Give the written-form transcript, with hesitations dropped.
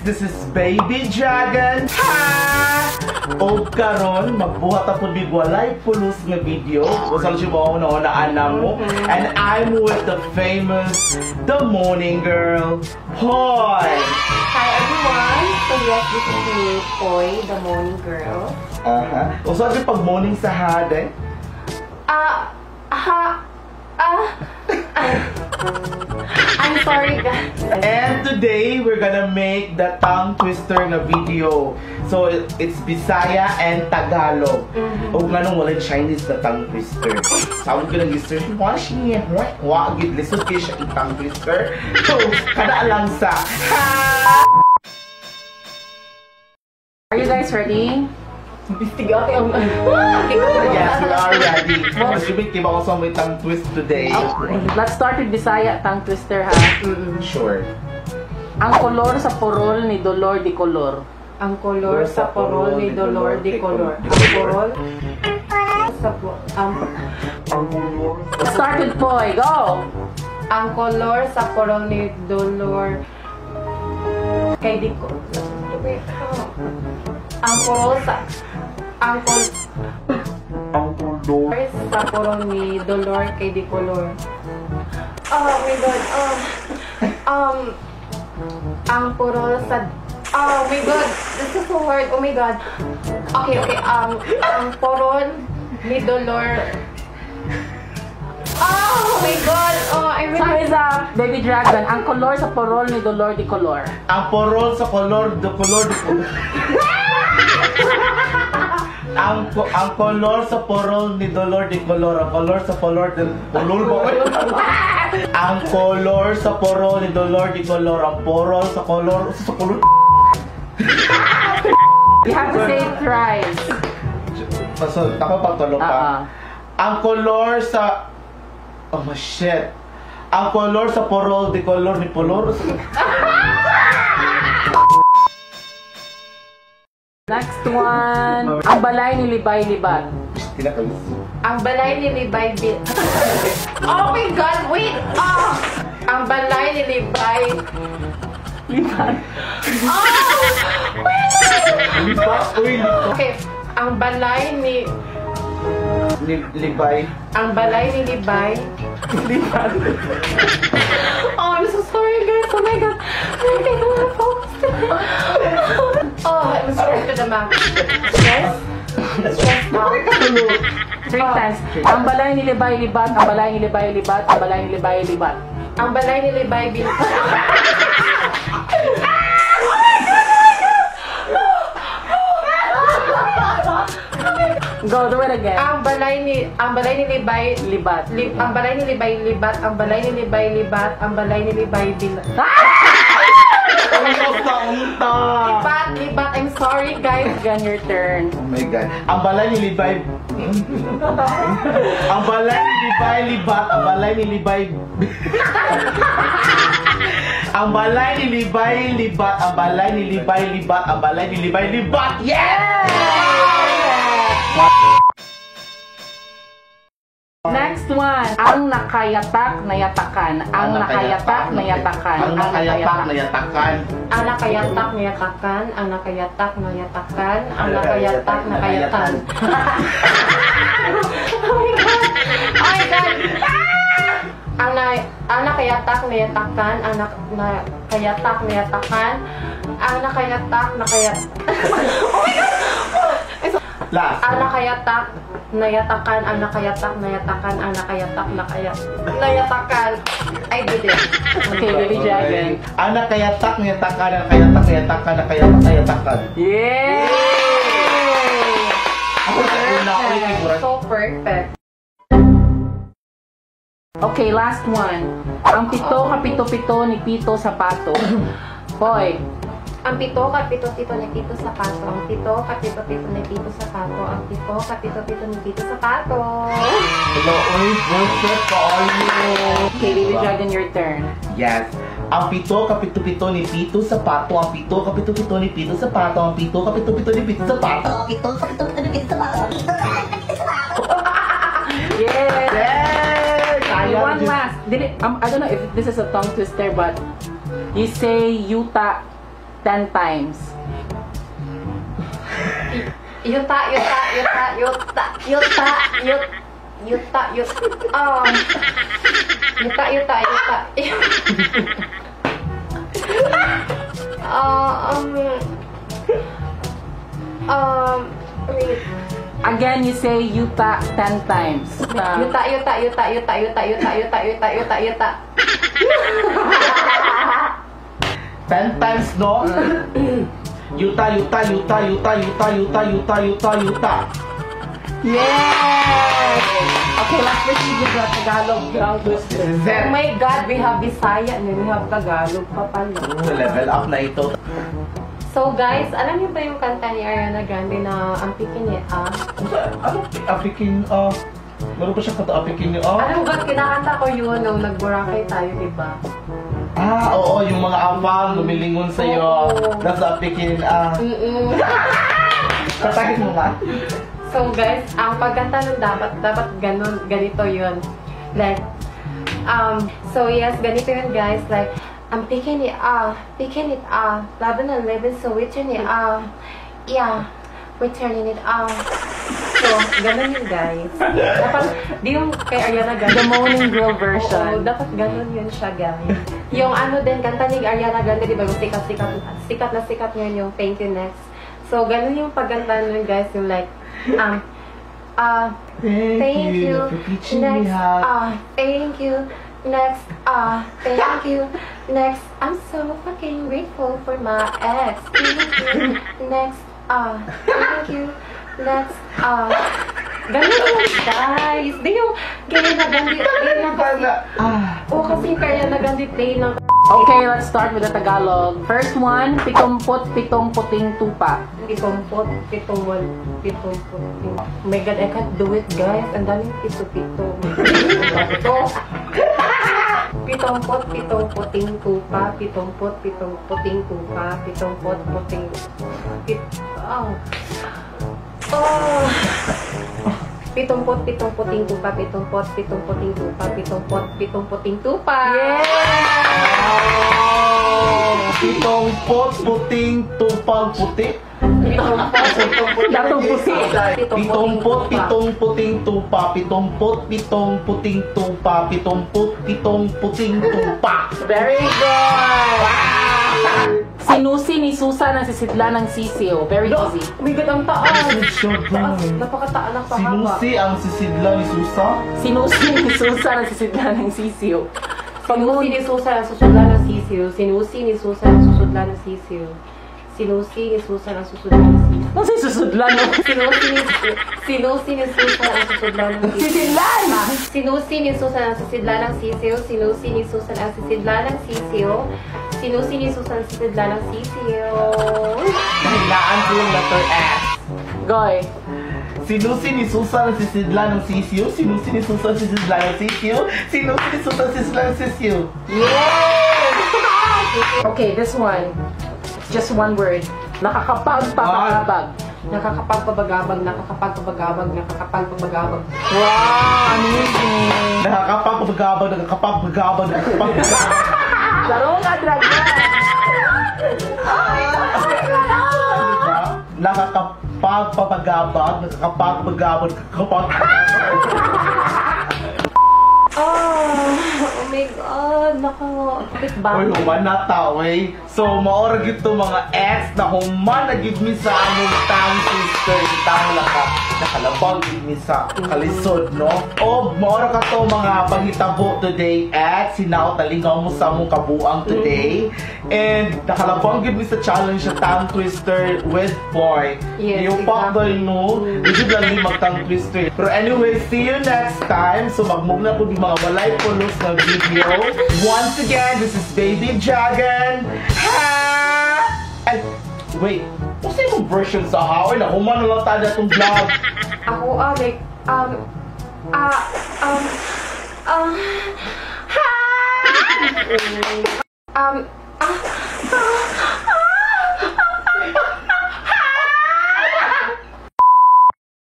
this is Baby Dragon. Ha! O karon magbuhat ako big walay pulos nga video. Usal siya mo na mo. And I'm with the famous The Morning Girl, Poy. Hi everyone. So yes, this is me, Poy, The Morning Girl. Usal siya pag morning sa hade. I'm sorry guys. And today we're gonna make the tongue twister na video. So it's Bisaya and Tagalog. O nga nung wala Chinese na tongue twister. Sound ko lang gister, gid lisod kayo siya tongue twister. So kada lang sa Are you guys ready? Bistigate ang yes, we are ready. Assuming kiba ko sa may tongue twist today. Let's start with Bisaya tongue twister ha. Sure. Ang kolor sa porol ni Dolor di Color. Ang kolor sa porol ni Dolor di Color. Ang porol sa Start with Poy, go! Ang kolor sa porol ni Dolor kay di ko. Ang kolor sa kolor sa porol ni Dolor kay di Color. Oh my god. Ang porol sa oh my god, this is so hard. Oh my god. Okay. Ang porol ni Dolor. Oh my god. Time is up, Baby Dragon. Ang kolor sa porol ni Dolor di Color. Ang porol sa color di color. Ang kolor sa porol ni Dolor di Color. Ang kolor sa porol di Color. Ang kolor sa porol ni Dolor di Color. Ang porol sa color sa color. You have to say it thrice. Pasol, ako pagtulo pa. Ang kolor sa oh my shit. Ang kolor sa porol di Color ni Polor. Next one. Ang balay ni Libay Libat. Ang balay ni Libay Oh my god, wait! Ang balay ni Libay Libat. Okay, ang balay ni Libay. Ang balay ni Libay Libat. I'm so sorry guys. Oh my god. I don't want to focus. I'm stressed to the max. Stress? Stress out. 3 times. Ang balay ni Libay Libat. Ang balay ni Libay Libat. Ang balay ni Libay Libat. Ang balay ni Libay Libat. Go, do it again. Ang balay ni Libay Libat. Ang balay ni Libay Libat. Ang balay ni Libay Libat. Ang balay ni Libay Libat. Libat. I'm sorry guys. Again, your turn. Oh my god. Ang balay ni Libay. Ang balay ni Libay Libat. Ang balay ni Libay. Ang balay ni Libay Libat. Ang balay ni Libay Libat. Ang balay ni Libay Libat. Yeah! Next one. Ang nakayatak na yatakan. Ang nakayatak na yatakan. Ang nakayatak na yatakan. Ang nakayatak na yatakan. Ang nakayatak na yatakan. Ang nakayatak na kayatan. Oh my god. Ang nakayatak na yatakan. Ang nakayatak na yatakan. Ang nakayatak na kayat. Oh my god. Last. Ang nakayatak na yatakan, ang nakayatak na yatakan, ang nakayatak na yatakan. I did it. Okay, Baby Dragon. Ang nakayatak na yatakan, ang nakayatak na yatakan, ang nakayatak na yatakan. Yay! So perfect. Okay, last one. Ang pito kapito-pito ni Pito sa pato. Boy. Ang pito kapito-pito ni Pito sa pato. Ang pito kapito-pito ni Pito sa pato. Ang pito kapito-pito ni Pito sa pato. Hello, perfect for all you. Okay, Baby Dragon, your turn. Yes. Ang pito kapito-pito ni Pito sa pato. Ang pito kapito-pito ni Pito sa pato. Ang pito kapito-pito ni Pito sa pato. Ang pito kapito-pito ni Pito sa pato. Yes! One last. I don't know if this is a tongue twister, but you say yuta 10 times. Yuta. Wait. Again, you say yuta 10 times. Yuta. 10 times, no? Yuta. Yes! Okay, let's proceed with the Tagalog tongue twister. Oh my God, we have Bisaya and we have Tagalog pa pala. Level up na ito. So guys, alam niyo ba yung kanta ni Ariana Grande na ang pikin niya? Ano? Apikin, meron pa siya kata apikin niya, Alam ba, kinakanta ko yun nung nag-Boracay tayo, diba? Oo, yung mga abang lumilingon sa'yo. Oo. Nasa apikin, Katakin mo ba? So guys, ang pagkanta nun dapat ganito yun. Like, so yes, ganito yun guys. Like, I'm picking it up, love and living, so we turn it up. Yeah, we're turning it up. So, ganun yun guys. Dapat, di yung kay Ariana Grande. The Moaning Girl Oo, version. dapat ganun yun siya guys. Yung ano din, kanta ni Ariana Grande, di ba? Yung sikat yun yung Thank You Next. So, ganun yung pagkanta nun guys, yung like, thank you, next, thank you, next, thank you, next, I'm so fucking grateful for my ex, thank you, next, thank you, next, ganun yun guys, di yung kaya nagandi play ng kasi kaya nagandi play ng Okay, let's start with the Tagalog. First one, 77 puting tupa. pitumpot. Oh my God, I can't do it guys. Ang daming pito. Pitumpot, puting tupa. Pitumpot, puting tupa. Pitumpot, puting... Pitumpot, puting tupa. Pitumpot, puting tupa. Pitumpot, puting tupa. Pitumpot, puting tupang puti. Datong pusi. Pitumpot, pitong puting tupa. Pitumpot, pitong puting tupa. Pitumpot, pitong puting tupa. Very good! Sinusi ni Susan ang sisidla ng sisiyo. Very easy. Oh my God, ang taas. Taas. Napakataan ang pahaba. Sinusi ang sisidla ni Susa? Sinusi ni Susan ang sisidla ng sisiyo. Sinusi ni Susan ang susudlan ng sisiyo. Sinusi ni Susan ang susudlan ng sisiyo. Sinusi ni Susan ang susudlan ng sisiyo. Ano si susudlan no? Sinusi ni Susan ang susudlan ng sisiyo. Sisidlan! Sinusi ni Susan ang sisidlan ng sisiyo. Sinusi ni Susan ang sisidlan ng sisiyo. Sinusi ni Susan ang sisidlan ng sisiyo. Dahilaan ko yung letter S. Goy. Sinusi ni Susan ang sisidla ng sisiyo. Sinusi ni Susan ang sisidla ng sisiyo. Sinusi ni Susan ang sisidla ng sisiyo. Yes! Okay, this one. It's just one word. Nakakapagpapagabag. Nakakapagpabagabag. Wow, amazing. Nakakapagpagabag. Laro nga, dragon. Nakakapagpagabag. Oh my God, nakakapit ba? Uy, human na taway. So, maorag ito mga ex na human na give me sa among tang sister. Tang laka. Nakalabang give me sa kalisod, no? O, maorag ka to mga panghitabo today ex. Sinaw talingaw mo sa among kabuang today. And nakalabang give me sa challenge sa tang twister with boy. Yes, Yung pakdoy, no? Hindi lang yung mag-tang twister. Pero anyway, see you next time. So, magmug na po di mga walay pulos na video. Once again, this is Baby Dragon. And wait, what's yung version sa Howard? Nakuman na lang tayo itong vlog. Ako, like,